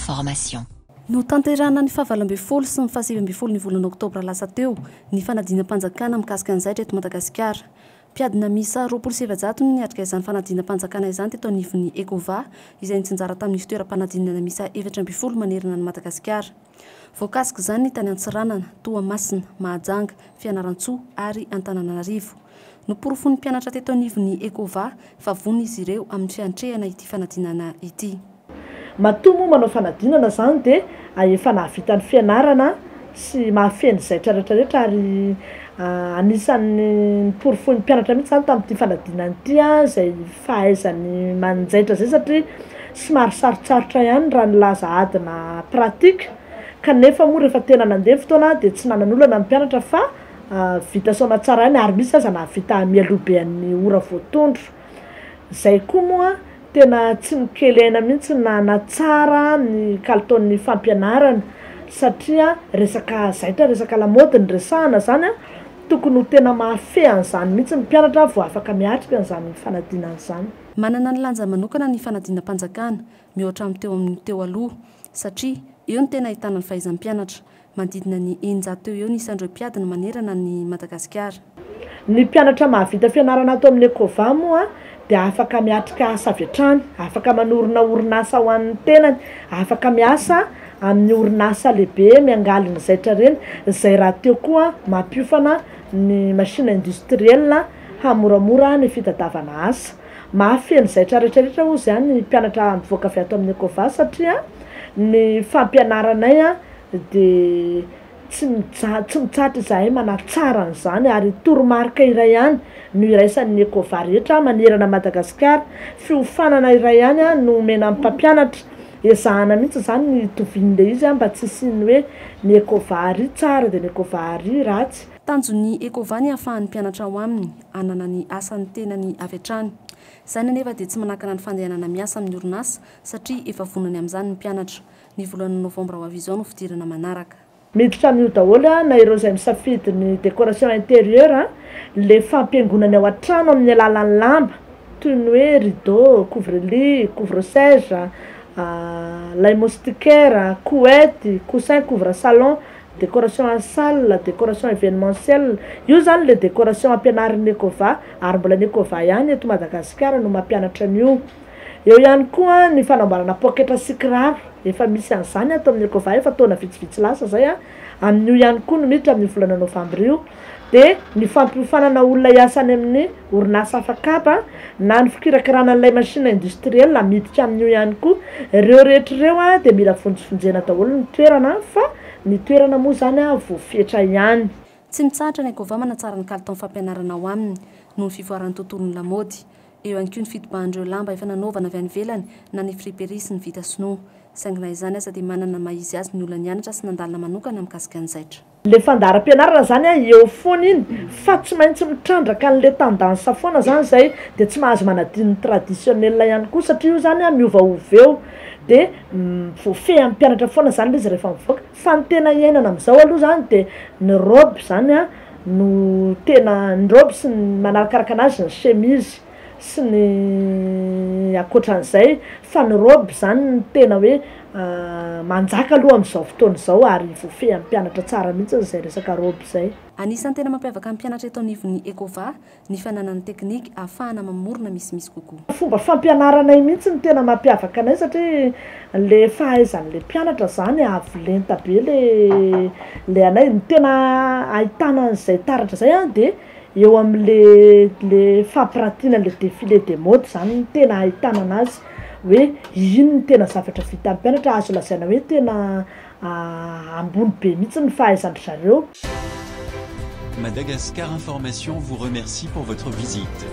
information. Notanterahana ny fahavalambefolo sy ny fahasivambefolo ny volana octobre lasa teo ny fanadinam-panjakana mikasika ny zaitra eto Madagasikara. Mpiadina miisa 27 no niatrika izany fanadinam-panjakana izany teto anivony Eccova, izay nitsinjara tamin'ny ivon-toeram-panadinana miisa 4 manerana ny Madagasikara. Voakasik'izany tany Antsiranana, Toamasina, Mahajanga, Fianarantsoa ary Antananarivo. Noporofony mpianatra teto anivony Eccova fa vony izy ireo amin'ny fiantrehana ity fanadinana ity. Matomo manao fanadinana zany dia efa nahavita ny fianarana sy mahafeny zaitra rehetrarehetra ary anisan'ny porofony mpianatra mihitsy zany tamin'ity fanadinana ity izay fahaizany manjaitra zay satria somary sarotsarotra ihany raha ny laza adina pratika kanefa moa rehefa tena nandeha fotoana dia tsy nanan'olana ny mpianatra fa vita soma tsara ihany ary misy aza nahavita mialobe an'ny ora voatondro. Zay koa moa tena tsy mikelena mihitsy na tsara ny kalitaon'ny fampianarana satria resaka zaitra resaka lamaody ny resahana zany tokony ho tena mahafehy an'izany mihitsy ny mpianatra vao afaka miatrika an'izany fanadinana izany. Manana ny lanja manokana ny fanadinam-panjakana mihoatra amin'ny teo aloha satria eo ny tena ahitana ny fahaizan'ny mpianatra manodidina ny 100 teo eo ny isan'ireo mpiadina manerana ny Madagasikara. Ny mpianatra mahavita fianarana ato amin'ny Eccova moa dia afaka miatrika asa avy hatrany, afaka manorina orinasa ho an'ny tenany, afaka miasa amin'ny orinasa lehibe miangaly ny zaitra reny, izay raha teo koa mampiofana ny machine industrielle hamoramora ny fitadiavana asa. Mahafeny zaitra rehetrarehetra hoy izany ny mpianatra mivoaka avy ato amin'ny Eccova satria ny fampianaranay dia tsy mitsatra izahay manatsara an'izany ary toromarika iray ihany no iraisan'ny Eccova rehetra manerana Madagasikara. Fiofanana iray ihany no omena amin'ny mpampianatra ezahana mihitsy zany ny tovin'ilay izy mba tsy isiany hoe ny Eccova ary tsara dia ny Eccova ary ratsy. Tanjon'ny Eccova ny ahafahan'ny mpianatra ao aminy anana ny asan'ny tenany avy hatrany. Izany anefa dia tsy manakana ny fandehanana miasa amin'ny orinasa satria efa vonany amin'izany ny mpianatra. Ny volana novambra ho avy izao no fidirana manaraka. Miditra amin'io daholo na ireo izay misafidy ny décoration intérieure le fampiangonany ao an-trano amin'ny alalan'ny lamba toy ny hoe rideau, couvre-lit, couvre-siège, lay moustiquaire, couette, coussin couvre-salon, décoration en salle, décoration événementielle. Io zany le décoration ampianarin'ny Eccova ary mbola ny Eccova ihany eto Madagasikara no mampianatra an'io. Eo ihany koa ny fanamboarana poketra sy kiraro efa misy an'izany ato amin'ny Eccova efa taona vitsivitsy lasa zay amin'io ihany koa no miditra amin'ny volana novambra io. Dia ny fampiofanana olona hiasany amin'ny orinasa hafakapa na ny fikirakirana an'ilay machine industrielle miditra amin'io ihany koa. Ireo rehetra ireo dia mila fonjifonjena daholo ny toerana fa ny toerana moa zany voafetra ihany. Tsy mitsahatra ny Eccova manatsara ny kalitaon'ny fampianarana ao aminy noho ny fivoaran'ny tontolony lamaody. Eo ihany koa ny fitobahan'ireo lamba efa nanaovana avy any ivelany na ny friperie sy ny vita sinoa. Saingina izany aza dia manana mahizy azy ny olona nianatra sy nandalina manokana mikasika ny zaitra. Le fandaharam-pianarana zany eo foana iny fa tsy maintsy mitrandraka an'le tendansa foana zany zay dia tsy mahazo manadino traditionnel ihany koa satria io zany miovaova eo dia voafehy amin'ny mpianatra foana zany izy rehefa mivoaka. Fa ny tena iainana amin'izao aloha zany dia ny robe zany no tena ny robe sy ny manarakaraka anazy ny chemise sy ny akoatran'izay fa ny robe zany ny tena hoe manjaka aloha amin'izao fotoana izao ary voafehy amin'ny mpianatra tsara mihitsy izay resaka robe izay. Anisan'ny tena mampiavaka amin'ny mpianatra eto anivon'ny Eccova ny fananany teknika ahafahana mamorona misimisy kokoa. Fomba fampianaranay mihitsy ny tena mampiavaka anay satria le fahaizan'le mpianatra zany avolenta be le anay ny tena ahitana an'izay taratra izay dia eo amin'le fampirantiana le défilé des modes zany ny tena ahitana anazy hoe ino ny tena zavatra vita amin'ny mpianatra azo lazaina hoe tena ambony be mihitsy ny fahaizandry zareo. Madagascar Information vous remercie pour votre visite.